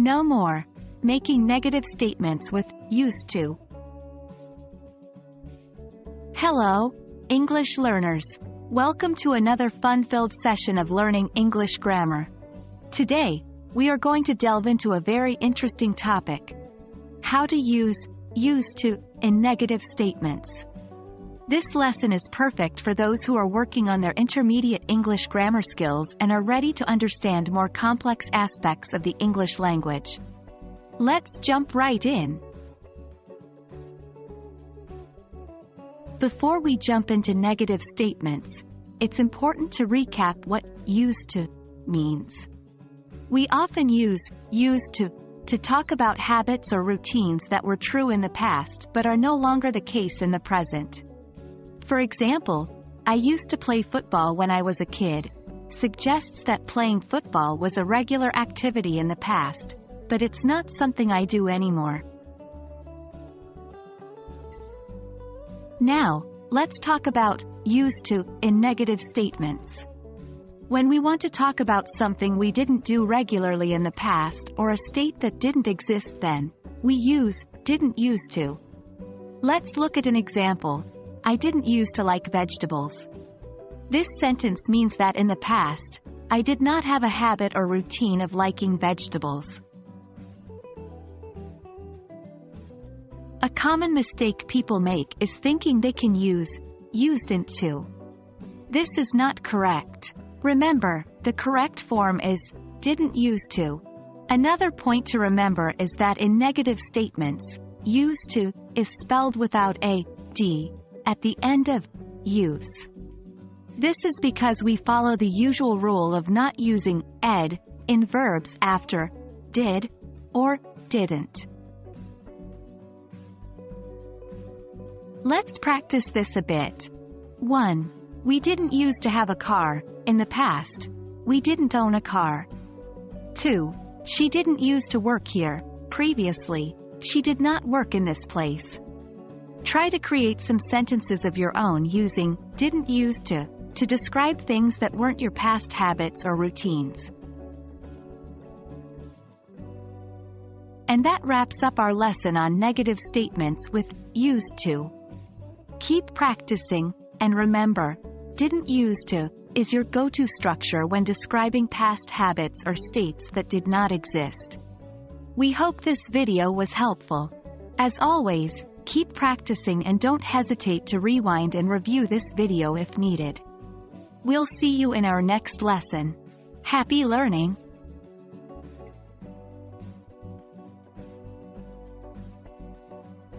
No more making negative statements with used to. Hello, English learners. Welcome to another fun-filled session of learning English grammar. Today, we are going to delve into a very interesting topic: how to use used to in negative statements. This lesson is perfect for those who are working on their intermediate English grammar skills and are ready to understand more complex aspects of the English language. Let's jump right in. Before we jump into negative statements, it's important to recap what used to means. We often use used to talk about habits or routines that were true in the past but are no longer the case in the present. For example, I used to play football when I was a kid suggests that playing football was a regular activity in the past, but it's not something I do anymore. Now, let's talk about used to in negative statements. When we want to talk about something we didn't do regularly in the past or a state that didn't exist then, we use didn't used to. Let's look at an example. I didn't used to like vegetables. This sentence means that in the past, I did not have a habit or routine of liking vegetables. A common mistake people make is thinking they can use used to. This is not correct. Remember, the correct form is didn't used to. Another point to remember is that in negative statements, used to is spelled without a d at the end of use. This is because we follow the usual rule of not using ed in verbs after did or didn't. Let's practice this a bit. 1. We didn't used to have a car. In the past, we didn't own a car. 2. She didn't used to work here. Previously, she did not work in this place. Try to create some sentences of your own using didn't used to describe things that weren't your past habits or routines. And that wraps up our lesson on negative statements with used to. Keep practicing, and remember, didn't used to is your go-to structure when describing past habits or states that did not exist. We hope this video was helpful. As always, keep practicing and don't hesitate to rewind and review this video if needed. We'll see you in our next lesson. Happy learning!